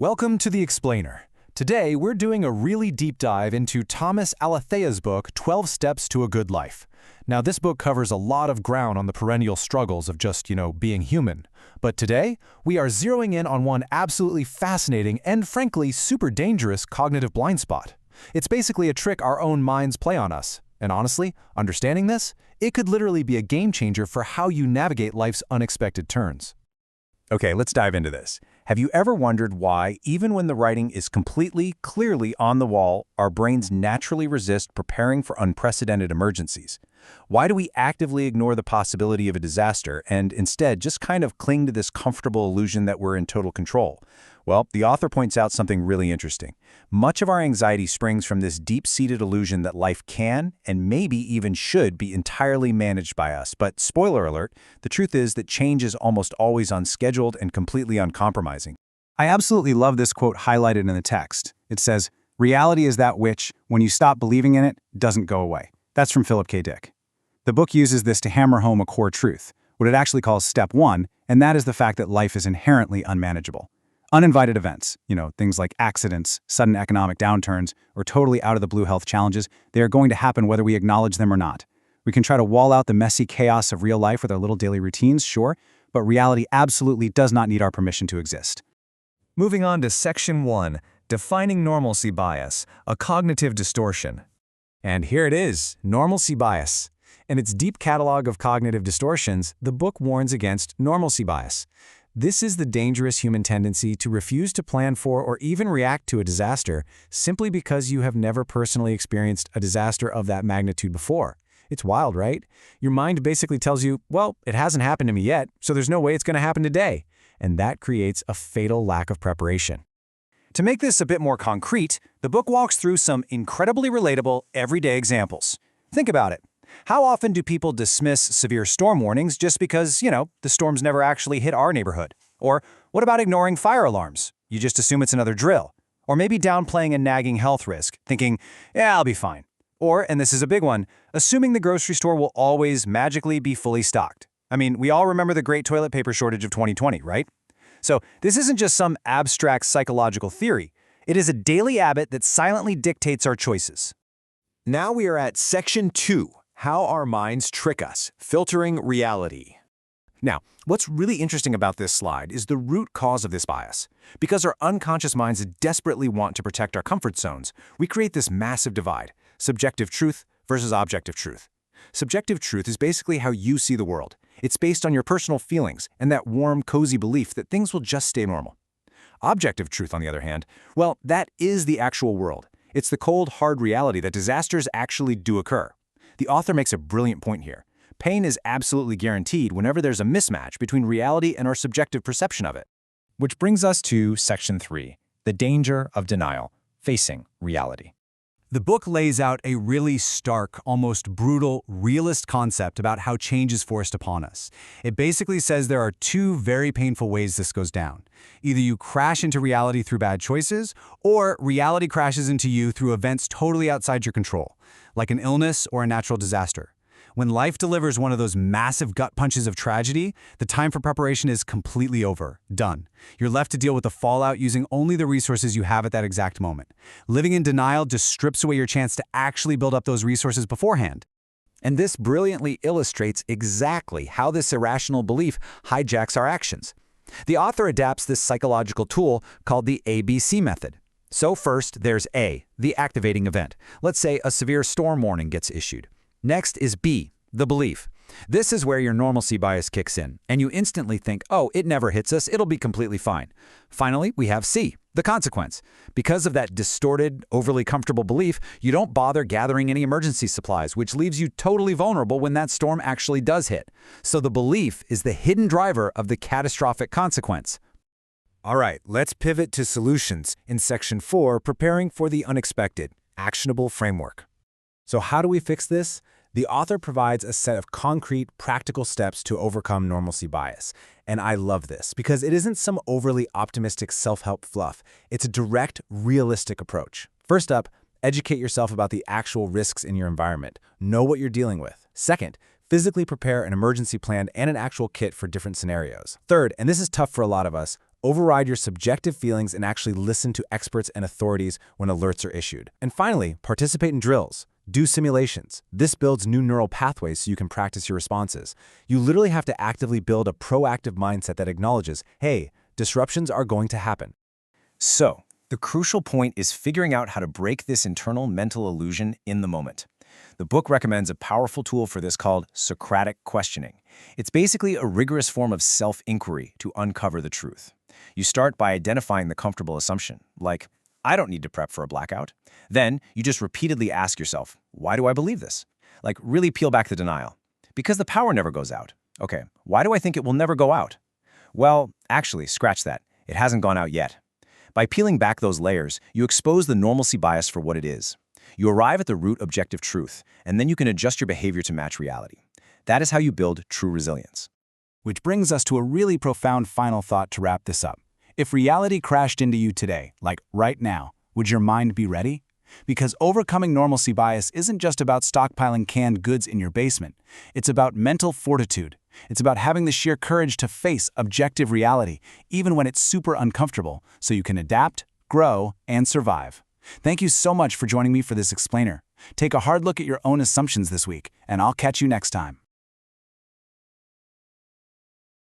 Welcome to The Explainer. Today, we're doing a really deep dive into Thomas Alethea's book, 12 Steps to a Good Life. Now, this book covers a lot of ground on the perennial struggles of just, being human. But today, we are zeroing in on one absolutely fascinating and, frankly, super dangerous cognitive blind spot. It's basically a trick our own minds play on us. And honestly, understanding this, it could literally be a game changer for how you navigate life's unexpected turns. Okay, let's dive into this. Have you ever wondered why, even when the writing is completely, clearly on the wall, our brains naturally resist preparing for unprecedented emergencies? Why do we actively ignore the possibility of a disaster and instead just kind of cling to this comfortable illusion that we're in total control? Well, the author points out something really interesting. Much of our anxiety springs from this deep-seated illusion that life can, and maybe even should, be entirely managed by us. But spoiler alert, the truth is that change is almost always unscheduled and completely uncompromising. I absolutely love this quote highlighted in the text. It says, "Reality is that which, when you stop believing in it, doesn't go away." That's from Philip K. Dick. The book uses this to hammer home a core truth, what it actually calls step one, and that is the fact that life is inherently unmanageable. Uninvited events, things like accidents, sudden economic downturns, or totally out-of-the-blue health challenges, they are going to happen whether we acknowledge them or not. We can try to wall out the messy chaos of real life with our little daily routines, sure, but reality absolutely does not need our permission to exist. Moving on to Section 1, Defining Normalcy Bias, a Cognitive Distortion. And here it is, normalcy bias. In its deep catalog of cognitive distortions, the book warns against normalcy bias. This is the dangerous human tendency to refuse to plan for or even react to a disaster simply because you have never personally experienced a disaster of that magnitude before. It's wild, right? Your mind basically tells you, well, it hasn't happened to me yet, so there's no way it's going to happen today. And that creates a fatal lack of preparation. To make this a bit more concrete, the book walks through some incredibly relatable, everyday examples. Think about it. How often do people dismiss severe storm warnings just because, the storms never actually hit our neighborhood? Or what about ignoring fire alarms? You just assume it's another drill. Or maybe downplaying a nagging health risk, thinking, yeah, I'll be fine. Or, and this is a big one, assuming the grocery store will always magically be fully stocked. I mean, we all remember the great toilet paper shortage of 2020, right? So this isn't just some abstract psychological theory. It is a daily habit that silently dictates our choices. Now we are at Section 2, How Our Minds Trick Us, Filtering Reality. Now, what's really interesting about this slide is the root cause of this bias. Because our unconscious minds desperately want to protect our comfort zones, we create this massive divide, subjective truth versus objective truth. Subjective truth is basically how you see the world. It's based on your personal feelings and that warm, cozy belief that things will just stay normal. Objective truth, on the other hand, well, that is the actual world. It's the cold, hard reality that disasters actually do occur. The author makes a brilliant point here. Pain is absolutely guaranteed whenever there's a mismatch between reality and our subjective perception of it. Which brings us to Section 3, The Danger of Denial, Facing Reality. The book lays out a really stark, almost brutal, realist concept about how change is forced upon us. It basically says there are two very painful ways this goes down. Either you crash into reality through bad choices, or reality crashes into you through events totally outside your control, like an illness or a natural disaster. When life delivers one of those massive gut punches of tragedy, the time for preparation is completely over, done. You're left to deal with the fallout using only the resources you have at that exact moment. Living in denial just strips away your chance to actually build up those resources beforehand. And this brilliantly illustrates exactly how this irrational belief hijacks our actions. The author adapts this psychological tool called the ABC method. So first, there's A, the activating event. Let's say a severe storm warning gets issued. Next is B, the belief. This is where your normalcy bias kicks in, and you instantly think, oh, it never hits us, it'll be completely fine. Finally, we have C, the consequence. Because of that distorted, overly comfortable belief, you don't bother gathering any emergency supplies, which leaves you totally vulnerable when that storm actually does hit. So the belief is the hidden driver of the catastrophic consequence. All right, let's pivot to solutions in Section 4, Preparing for the Unexpected, Actionable Framework. So how do we fix this? The author provides a set of concrete, practical steps to overcome normalcy bias. And I love this because it isn't some overly optimistic self-help fluff. It's a direct, realistic approach. First up, educate yourself about the actual risks in your environment. Know what you're dealing with. Second, physically prepare an emergency plan and an actual kit for different scenarios. Third, and this is tough for a lot of us, Override your subjective feelings and actually listen to experts and authorities when alerts are issued. And finally, participate in drills. Do simulations. This builds new neural pathways so you can practice your responses. You literally have to actively build a proactive mindset that acknowledges, hey, disruptions are going to happen. So, the crucial point is figuring out how to break this internal mental illusion in the moment. The book recommends a powerful tool for this called Socratic questioning. It's basically a rigorous form of self-inquiry to uncover the truth. You start by identifying the comfortable assumption, like, I don't need to prep for a blackout. Then, you just repeatedly ask yourself, why do I believe this? Like, really peel back the denial. Because the power never goes out. Okay, why do I think it will never go out? Well, actually, scratch that. It hasn't gone out yet. By peeling back those layers, you expose the normalcy bias for what it is. You arrive at the root objective truth, and then you can adjust your behavior to match reality. That is how you build true resilience. Which brings us to a really profound final thought to wrap this up. If reality crashed into you today, like right now, would your mind be ready? Because overcoming normalcy bias isn't just about stockpiling canned goods in your basement. It's about mental fortitude. It's about having the sheer courage to face objective reality, even when it's super uncomfortable, so you can adapt, grow, and survive. Thank you so much for joining me for this explainer. Take a hard look at your own assumptions this week, and I'll catch you next time.